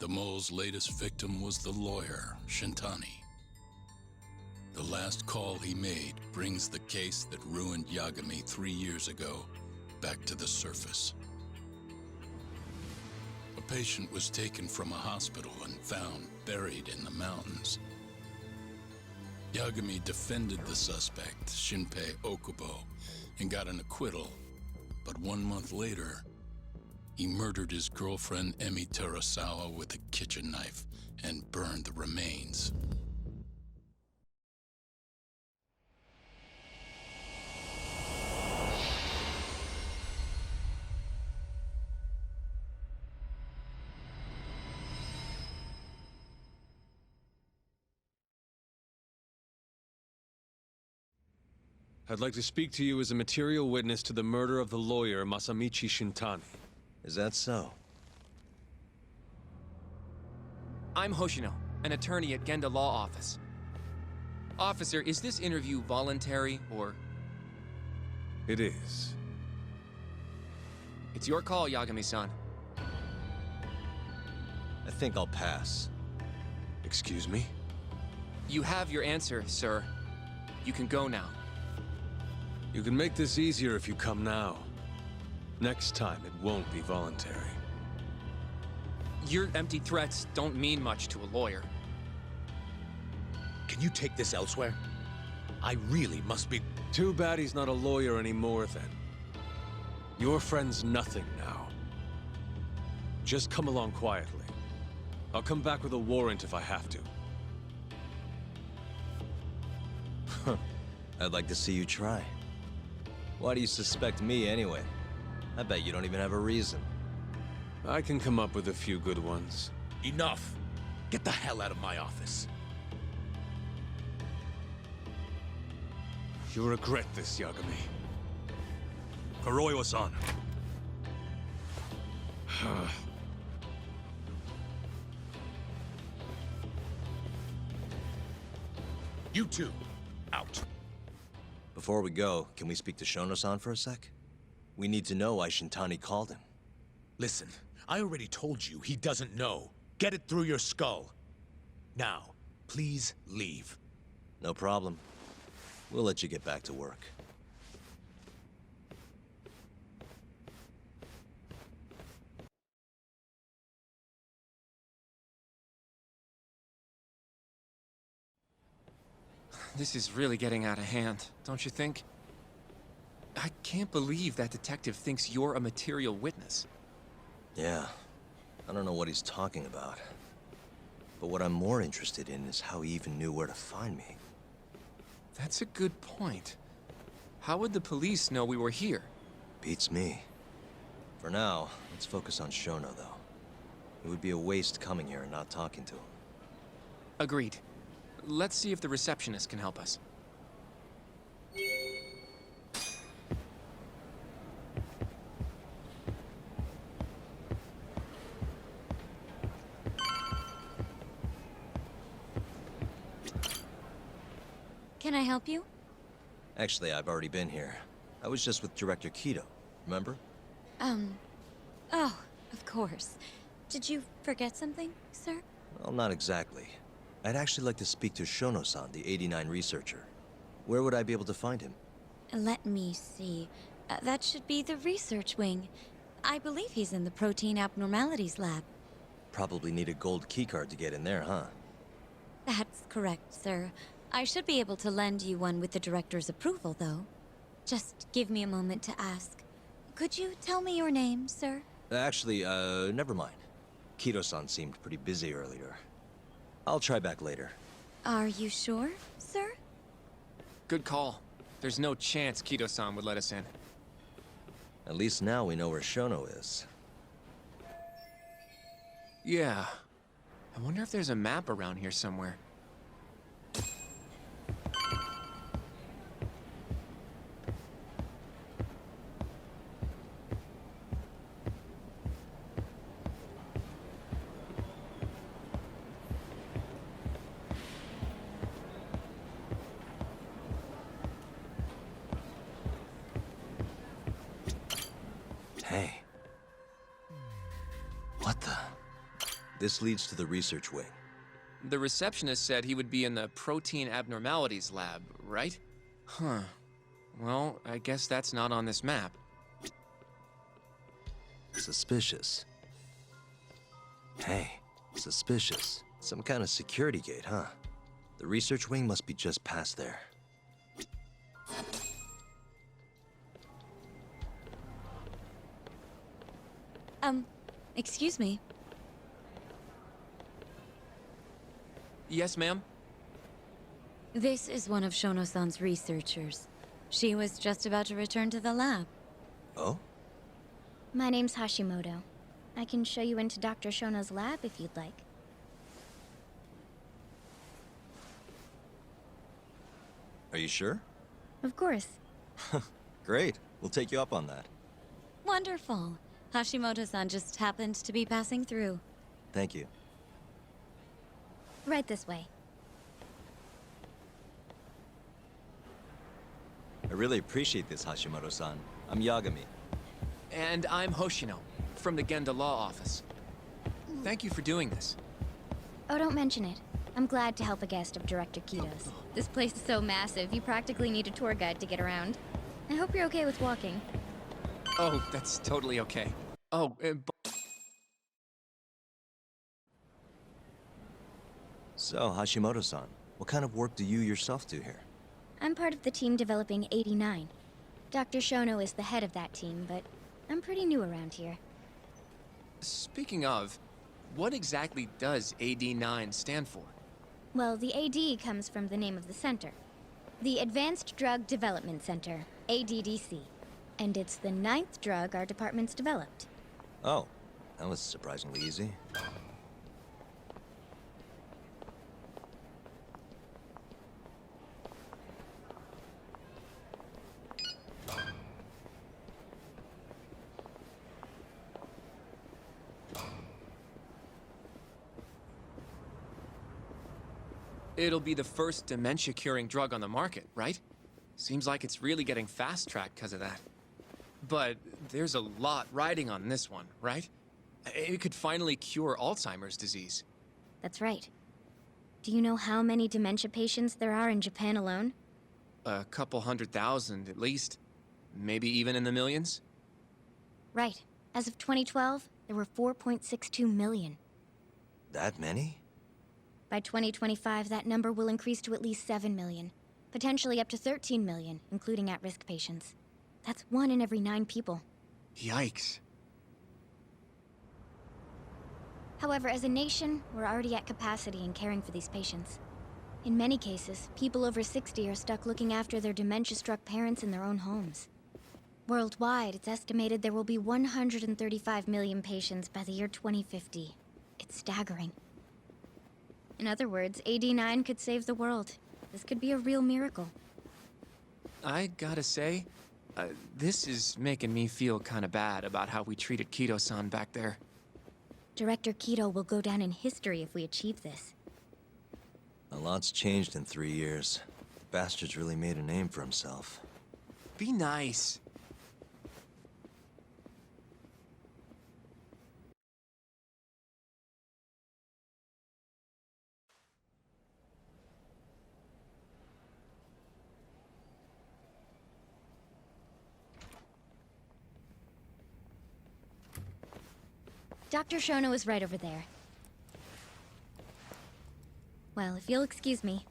The mole's latest victim was the lawyer, Shintani. The last call he made brings the case that ruined Yagami 3 years ago back to the surface. A patient was taken from a hospital and found buried in the mountains. Yagami defended the suspect, Shinpei Okubo, and got an acquittal. But 1 month later, he murdered his girlfriend Emi Terasawa with a kitchen knife and burned the remains. I'd like to speak to you as a material witness to the murder of the lawyer Masamichi Shintani. Is that so? I'm Hoshino, an attorney at Genda Law Office. Officer, is this interview voluntary, or...? It is. It's your call, Yagami-san. I think I'll pass. Excuse me? You have your answer, sir. You can go now. You can make this easier if you come now. Next time, it won't be voluntary. Your empty threats don't mean much to a lawyer. Can you take this elsewhere? I really must be... Too bad he's not a lawyer anymore, then. Your friend's nothing now. Just come along quietly. I'll come back with a warrant if I have to. I'd like to see you try. Why do you suspect me anyway? I bet you don't even have a reason. I can come up with a few good ones. Enough! Get the hell out of my office. You'll regret this, Yagami. Kuroiwa-san. You two, out. Before we go, can we speak to Shono-san for a sec? We need to know why Shintani called him. Listen, I already told you he doesn't know. Get it through your skull. Now, please leave. No problem. We'll let you get back to work. This is really getting out of hand, don't you think? I can't believe that detective thinks you're a material witness. Yeah. I don't know what he's talking about. But what I'm more interested in is how he even knew where to find me. That's a good point. How would the police know we were here? Beats me. For now, let's focus on Shono, though. It would be a waste coming here and not talking to him. Agreed. Let's see if the receptionist can help us. Can I help you? Actually, I've already been here. I was just with Director Kido, remember? Oh, of course. Did you forget something, sir? Well, not exactly. I'd actually like to speak to Shono-san, the 89 researcher. Where would I be able to find him? Let me see. That should be the research wing. I believe he's in the protein abnormalities lab. Probably need a gold keycard to get in there, huh? That's correct, sir. I should be able to lend you one with the director's approval, though. Just give me a moment to ask. Could you tell me your name, sir? Actually, never mind. Kido-san seemed pretty busy earlier. I'll try back later. Are you sure, sir? Good call. There's no chance Kido-san would let us in. At least now we know where Shono is. Yeah. I wonder if there's a map around here somewhere. Hey. What the? This leads to the research wing. The receptionist said he would be in the protein abnormalities lab, right? Huh. Well, I guess that's not on this map. Suspicious. Hey, suspicious. Some kind of security gate, huh? The research wing must be just past there. Excuse me. Yes, ma'am? This is one of Shono-san's researchers. She was just about to return to the lab. Oh? My name's Hashimoto. I can show you into Dr. Shono's lab if you'd like. Are you sure? Of course. Great. We'll take you up on that. Wonderful. Hashimoto-san just happened to be passing through. Thank you. Right this way. I really appreciate this, Hashimoto-san. I'm Yagami. And I'm Hoshino, from the Genda Law Office. Thank you for doing this. Oh, don't mention it. I'm glad to help a guest of Director Kito's. This place is so massive, you practically need a tour guide to get around. I hope you're okay with walking. Oh, that's totally okay. Oh, So, Hashimoto-san, what kind of work do you yourself do here? I'm part of the team developing 89. Dr. Shono is the head of that team, but I'm pretty new around here. speaking of, what exactly does AD9 stand for? Well, the AD comes from the name of the center. The Advanced Drug Development Center, ADDC. And it's the 9th drug our department's developed. Oh, that was surprisingly easy. It'll be the first dementia-curing drug on the market, right? Seems like it's really getting fast-tracked because of that. But there's a lot riding on this one, right? It could finally cure Alzheimer's disease. That's right. Do you know how many dementia patients there are in Japan alone? A couple 100,000 at least. Maybe even in the millions? Right. As of 2012, there were 4.62 million. That many? By 2025, that number will increase to at least 7 million. Potentially up to 13 million, including at-risk patients. That's 1 in every 9 people. Yikes. However, as a nation, we're already at capacity in caring for these patients. In many cases, people over 60 are stuck looking after their dementia-struck parents in their own homes. Worldwide, it's estimated there will be 135 million patients by the year 2050. It's staggering. In other words, AD9 could save the world. This could be a real miracle. I gotta say, this is making me feel kinda bad about how we treated Kito-san back there. Director Kito will go down in history if we achieve this. A lot's changed in 3 years. The bastard's really made a name for himself. Be nice. Dr. Shono is right over there. Well, if you'll excuse me.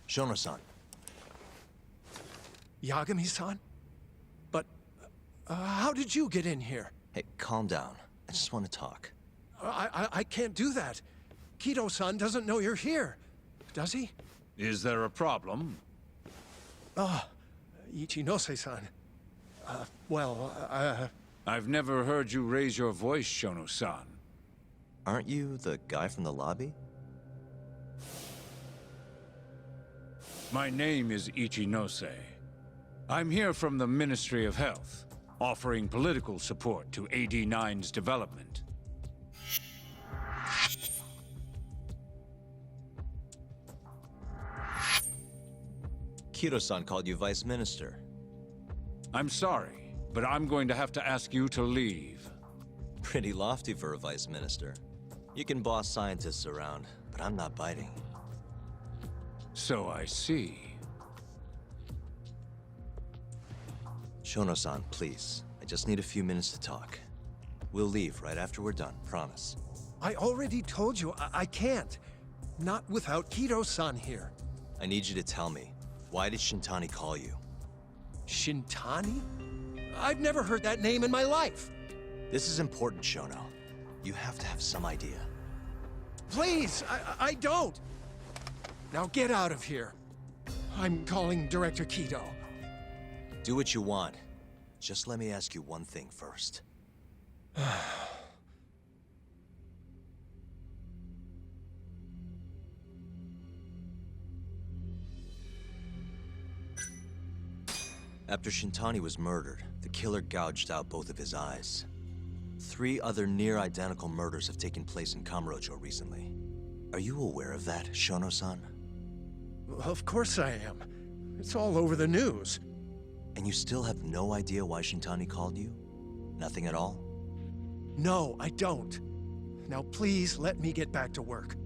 Shono-san. Yagami-san? But, how did you get in here? Hey, calm down. I just want to talk. I can't do that. Kito-san doesn't know you're here. Does he? Is there a problem? Ichinose-san. I've never heard you raise your voice, Shono-san. Aren't you the guy from the lobby? My name is Ichinose. I'm here from the Ministry of Health, offering political support to AD9's development. Kido-san called you Vice Minister. I'm sorry, but I'm going to have to ask you to leave. Pretty lofty for a Vice Minister. You can boss scientists around, but I'm not biting. So I see. Shono-san, please. I just need a few minutes to talk. We'll leave right after we're done, promise. I already told you I can't. Not without Kido-san here. I need you to tell me, why did Shintani call you? Shintani? I've never heard that name in my life. This is important, Shono. You have to have some idea. Please, I don't. Now get out of here. I'm calling Director Kido. Do what you want. Just let me ask you one thing first. After Shintani was murdered, the killer gouged out both of his eyes. 3 other near-identical murders have taken place in Kamurocho recently. Are you aware of that, Shono-san? Of course I am. It's all over the news. And you still have no idea why Shintani called you? Nothing at all? No, I don't. Now please let me get back to work.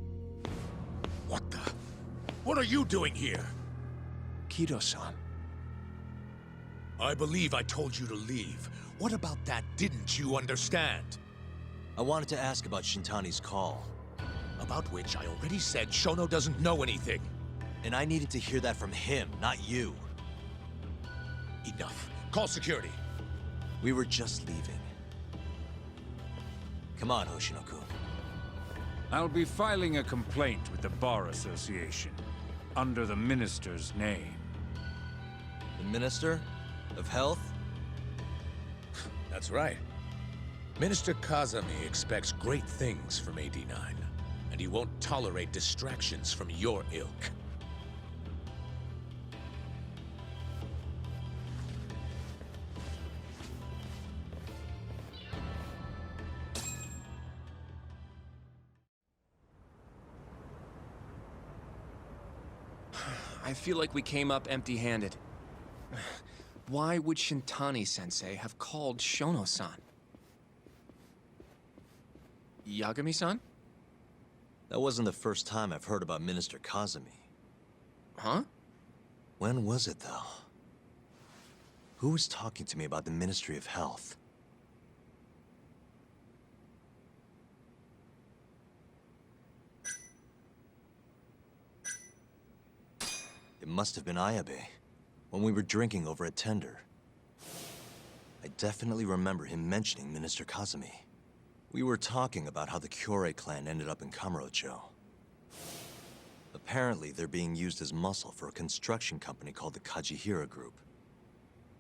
What the? What are you doing here? Kido-san. I believe I told you to leave. What about that didn't you understand? I wanted to ask about Shintani's call. About which I already said Shono doesn't know anything. And I needed to hear that from him, not you. Enough. Call security. We were just leaving. Come on, Hoshino-kun. I'll be filing a complaint with the Bar Association, under the Minister's name. The Minister of Health? That's right. Minister Kazami expects great things from AD9, and he won't tolerate distractions from your ilk. I feel like we came up empty-handed. Why would Shintani-sensei have called Shono-san? Yagami-san? That wasn't the first time I've heard about Minister Kazami. Huh? When was it, though? Who was talking to me about the Ministry of Health? It must have been Ayabe, when we were drinking over at Tender. I definitely remember him mentioning Minister Kazami. We were talking about how the Kyorei clan ended up in Kamurocho. Apparently, they're being used as muscle for a construction company called the Kajihira Group.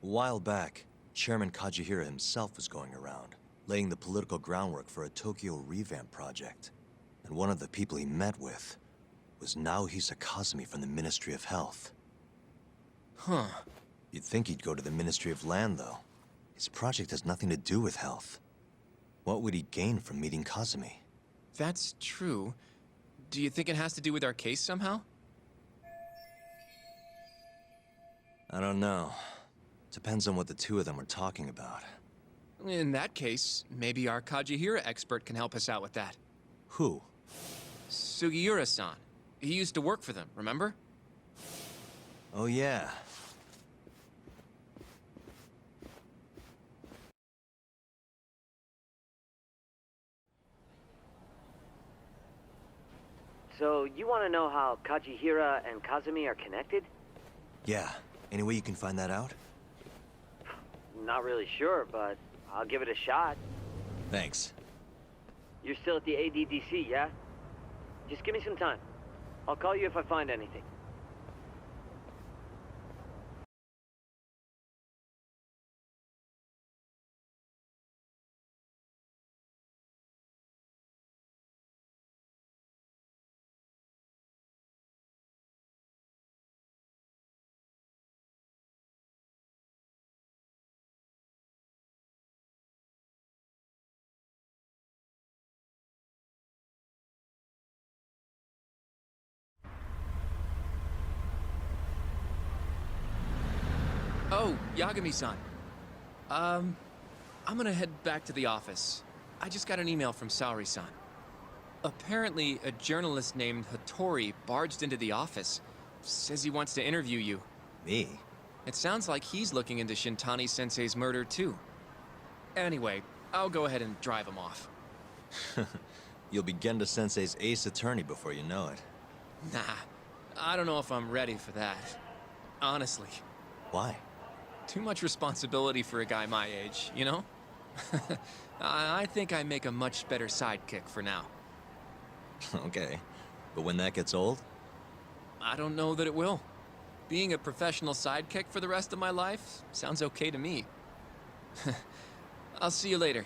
A while back, Chairman Kajihira himself was going around, laying the political groundwork for a Tokyo revamp project. And one of the people he met with was Naohisa Kazami from the Ministry of Health. Huh. You'd think he'd go to the Ministry of Land, though. His project has nothing to do with health. What would he gain from meeting Kazami? That's true. Do you think it has to do with our case somehow? I don't know. Depends on what the two of them were talking about. In that case, maybe our Kajihira expert can help us out with that. Who? Sugiura-san. He used to work for them, remember? Oh yeah. So, you want to know how Kajihira and Kazami are connected? Yeah. Any way you can find that out? Not really sure, but I'll give it a shot. Thanks. You're still at the ADDC, yeah? Just give me some time. I'll call you if I find anything. Oh, Yagami-san. I'm gonna head back to the office. I just got an email from Saori-san. Apparently, a journalist named Hattori barged into the office. Says he wants to interview you. Me? It sounds like he's looking into Shintani-sensei's murder, too. Anyway, I'll go ahead and drive him off. You'll be Genda Sensei's ace attorney before you know it. Nah, I don't know if I'm ready for that. Honestly. Why? Too much responsibility for a guy my age, you know? I think I make a much better sidekick for now. Okay. But when that gets old? I don't know that it will. Being a professional sidekick for the rest of my life sounds okay to me. I'll see you later.